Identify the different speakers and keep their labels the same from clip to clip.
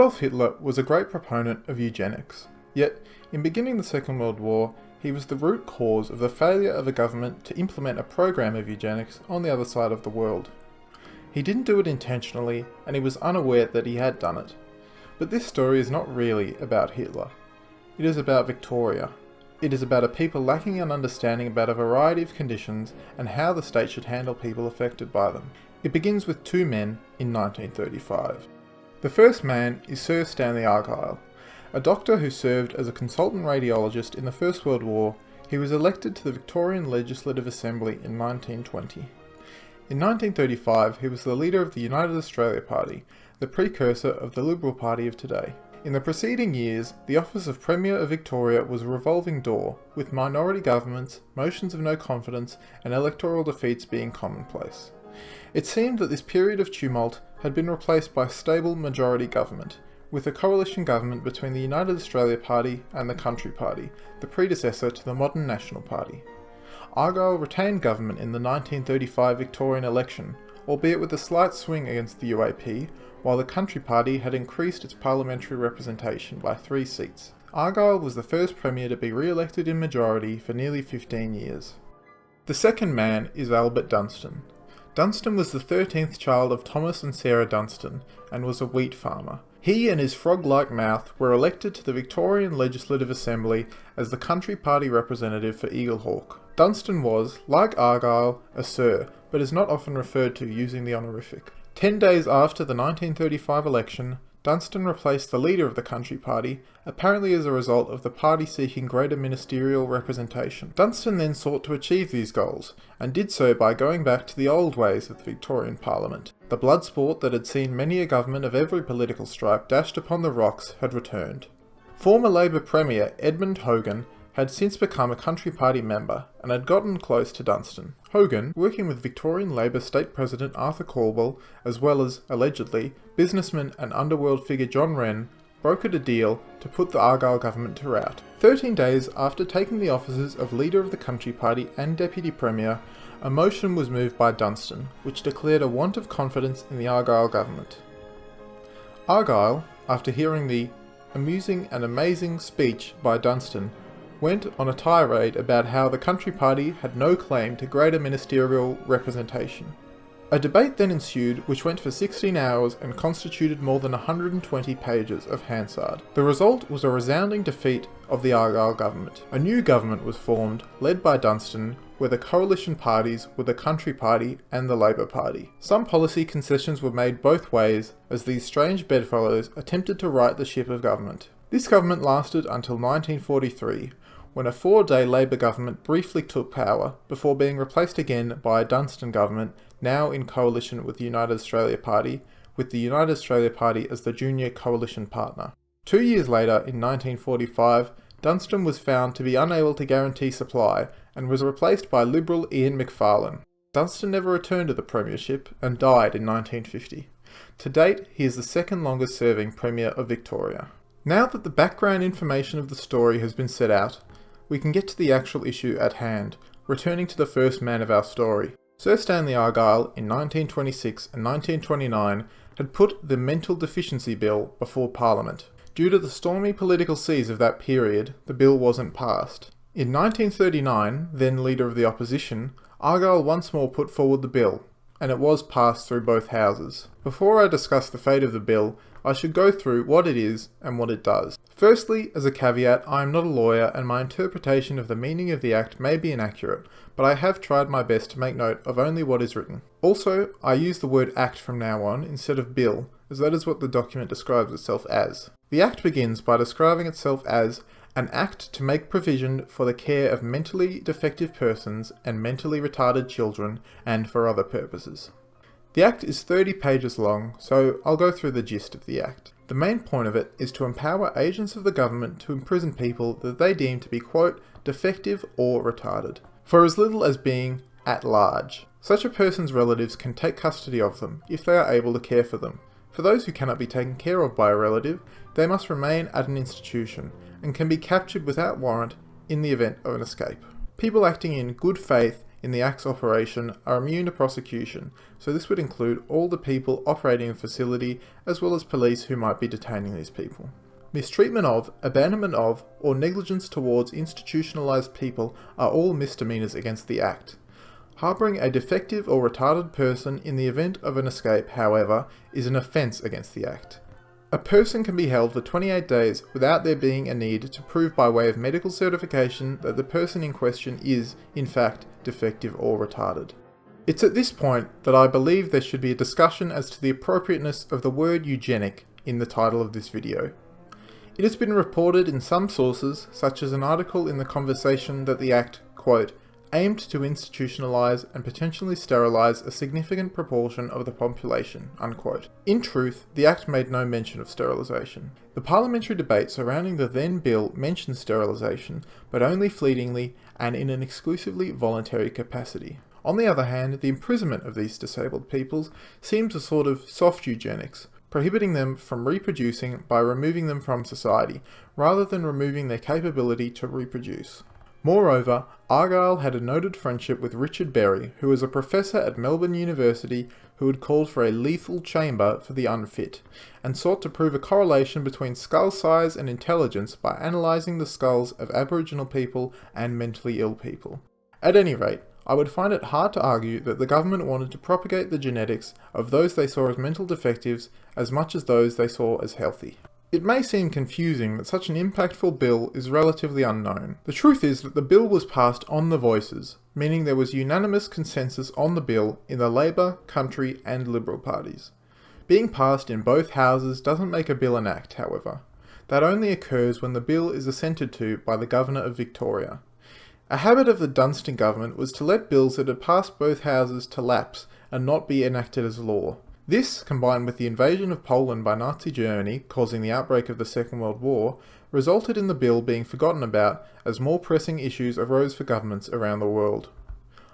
Speaker 1: Adolf Hitler was a great proponent of eugenics, yet in beginning the Second World War he was the root cause of the failure of a government to implement a program of eugenics on the other side of the world. He didn't do it intentionally, and he was unaware that he had done it. But this story is not really about Hitler. It is about Victoria. It is about a people lacking an understanding about a variety of conditions and how the state should handle people affected by them. It begins with two men in 1935. The first man is Sir Stanley Argyle. A doctor who served as a consultant radiologist in the First World War, he was elected to the Victorian Legislative Assembly in 1920. In 1935, he was the leader of the United Australia Party, the precursor of the Liberal Party of today. In the preceding years, the office of Premier of Victoria was a revolving door, with minority governments, motions of no confidence, and electoral defeats being commonplace. It seemed that this period of tumult had been replaced by stable majority government, with a coalition government between the United Australia Party and the Country Party, the predecessor to the modern National Party. Argyle retained government in the 1935 Victorian election, albeit with a slight swing against the UAP, while the Country Party had increased its parliamentary representation by 3 seats. Argyle was the first Premier to be re-elected in majority for nearly 15 years. The second man is Albert Dunstan. Dunstan was the 13th child of Thomas and Sarah Dunstan, and was a wheat farmer. He and his frog-like mouth were elected to the Victorian Legislative Assembly as the Country Party representative for Eaglehawk. Dunstan was, like Argyle, a Sir, but is not often referred to using the honorific. 10 days after the 1935 election, Dunstan replaced the leader of the Country Party, apparently as a result of the party seeking greater ministerial representation. Dunstan then sought to achieve these goals, and did so by going back to the old ways of the Victorian Parliament. The blood sport that had seen many a government of every political stripe dashed upon the rocks had returned. Former Labor Premier Edmund Hogan had since become a Country Party member, and had gotten close to Dunstan. Hogan, working with Victorian Labor State President Arthur Calwell, as well as, allegedly, businessman and underworld figure John Wren, brokered a deal to put the Argyle government to rout. 13 days after taking the offices of leader of the Country Party and Deputy Premier, a motion was moved by Dunstan, which declared a want of confidence in the Argyle government. Argyle, after hearing the amusing and amazing speech by Dunstan, went on a tirade about how the Country Party had no claim to greater ministerial representation. A debate then ensued which went for 16 hours and constituted more than 120 pages of Hansard. The result was a resounding defeat of the Argyle government. A new government was formed, led by Dunstan, where the coalition parties were the Country Party and the Labor Party. Some policy concessions were made both ways, as these strange bedfellows attempted to right the ship of government. This government lasted until 1943, when a 4-day Labor government briefly took power, before being replaced again by a Dunstan government, now in coalition with the United Australia Party, with the United Australia Party as the junior coalition partner. 2 years later, in 1945, Dunstan was found to be unable to guarantee supply, and was replaced by Liberal Ian Macfarlane. Dunstan never returned to the premiership, and died in 1950. To date, he is the second longest serving Premier of Victoria. Now that the background information of the story has been set out, we can get to the actual issue at hand, returning to the first man of our story. Sir Stanley Argyle, in 1926 and 1929, had put the Mental Deficiency Bill before Parliament. Due to the stormy political seas of that period, the bill wasn't passed. In 1939, then leader of the opposition, Argyle once more put forward the bill, and it was passed through both houses. Before I discuss the fate of the bill, I should go through what it is and what it does. Firstly, as a caveat, I am not a lawyer and my interpretation of the meaning of the Act may be inaccurate, but I have tried my best to make note of only what is written. Also, I use the word Act from now on instead of bill, as that is what the document describes itself as. The Act begins by describing itself as an Act to make provision for the care of mentally defective persons and mentally retarded children, and for other purposes. The Act is 30 pages long, so I'll go through the gist of the Act. The main point of it is to empower agents of the government to imprison people that they deem to be, quote, defective or retarded, for as little as being at large. Such a person's relatives can take custody of them, if they are able to care for them. For those who cannot be taken care of by a relative, they must remain at an institution, and can be captured without warrant in the event of an escape. People acting in good faith in the Act's operation are immune to prosecution, so this would include all the people operating the facility as well as police who might be detaining these people. Mistreatment of, abandonment of, or negligence towards institutionalised people are all misdemeanours against the Act. Harbouring a defective or retarded person in the event of an escape, however, is an offence against the Act. A person can be held for 28 days without there being a need to prove by way of medical certification that the person in question is, in fact, defective or retarded. It's at this point that I believe there should be a discussion as to the appropriateness of the word eugenic in the title of this video. It has been reported in some sources, such as an article in The Conversation, that the Act, quote, aimed to institutionalise and potentially sterilise a significant proportion of the population, unquote. In truth, the Act made no mention of sterilisation. The parliamentary debate surrounding the then bill mentioned sterilisation, but only fleetingly and in an exclusively voluntary capacity. On the other hand, the imprisonment of these disabled peoples seems a sort of soft eugenics, prohibiting them from reproducing by removing them from society, rather than removing their capability to reproduce. Moreover, Argyle had a noted friendship with Richard Berry, who was a professor at Melbourne University who had called for a lethal chamber for the unfit, and sought to prove a correlation between skull size and intelligence by analysing the skulls of Aboriginal people and mentally ill people. At any rate, I would find it hard to argue that the government wanted to propagate the genetics of those they saw as mental defectives as much as those they saw as healthy. It may seem confusing that such an impactful bill is relatively unknown. The truth is that the bill was passed on the voices, meaning there was unanimous consensus on the bill in the Labour, Country and Liberal parties. Being passed in both houses doesn't make a bill an act, however. That only occurs when the bill is assented to by the Governor of Victoria. A habit of the Dunstan government was to let bills that had passed both houses to lapse and not be enacted as law. This, combined with the invasion of Poland by Nazi Germany, causing the outbreak of the Second World War, resulted in the bill being forgotten about as more pressing issues arose for governments around the world.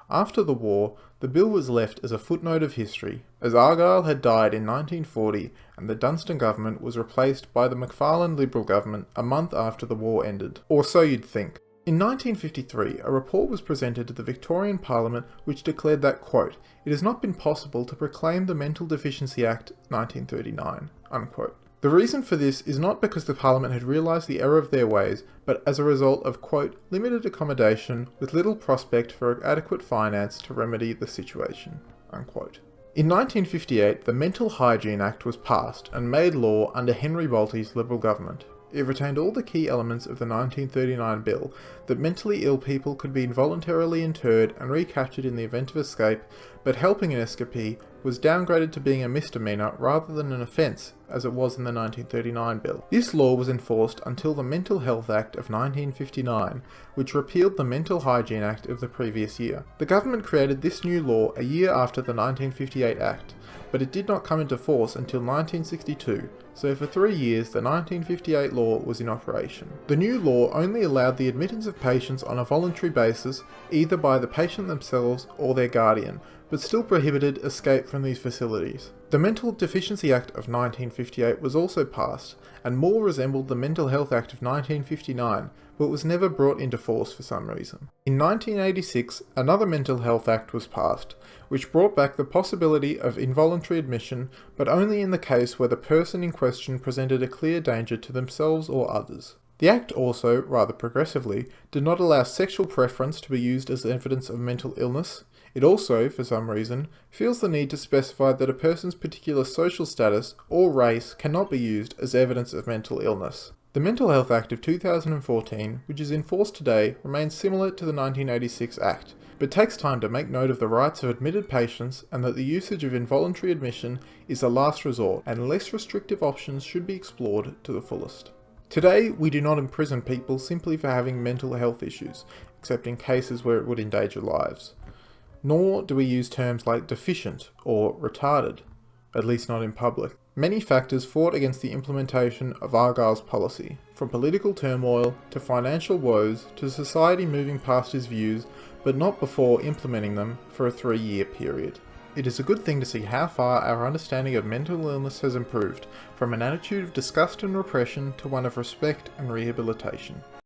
Speaker 1: After the war, the bill was left as a footnote of history, as Argyle had died in 1940 and the Dunstan government was replaced by the McFarlane Liberal government a month after the war ended. Or so you'd think. In 1953, a report was presented to the Victorian Parliament which declared that, quote, "It has not been possible to proclaim the Mental Deficiency Act 1939, unquote. The reason for this is not because the Parliament had realised the error of their ways, but as a result of, quote, limited accommodation with little prospect for adequate finance to remedy the situation, unquote. In 1958, the Mental Hygiene Act was passed and made law under Henry Bolte's Liberal government. It retained all the key elements of the 1939 bill, that mentally ill people could be involuntarily interred and recaptured in the event of escape, but helping an escapee was downgraded to being a misdemeanour rather than an offence, as it was in the 1939 bill. This law was enforced until the Mental Health Act of 1959, which repealed the Mental Hygiene Act of the previous year. The government created this new law a year after the 1958 Act, but it did not come into force until 1962, so for 3 years the 1958 law was in operation. The new law only allowed the admittance of patients on a voluntary basis, either by the patient themselves or their guardian, but still prohibited escape from these facilities. The Mental Deficiency Act of 1958 was also passed, and more resembled the Mental Health Act of 1959, but was never brought into force for some reason. In 1986, another Mental Health Act was passed, which brought back the possibility of involuntary admission, but only in the case where the person in question presented a clear danger to themselves or others. The Act also, rather progressively, did not allow sexual preference to be used as evidence of mental illness. It also, for some reason, feels the need to specify that a person's particular social status or race cannot be used as evidence of mental illness. The Mental Health Act of 2014, which is in force today, remains similar to the 1986 Act, but takes time to make note of the rights of admitted patients and that the usage of involuntary admission is a last resort, and less restrictive options should be explored to the fullest. Today, we do not imprison people simply for having mental health issues, except in cases where it would endanger lives. Nor do we use terms like deficient or retarded, at least not in public. Many factors fought against the implementation of Argyle's policy, from political turmoil to financial woes to society moving past his views, but not before implementing them for a 3-year period. It is a good thing to see how far our understanding of mental illness has improved, from an attitude of disgust and repression to one of respect and rehabilitation.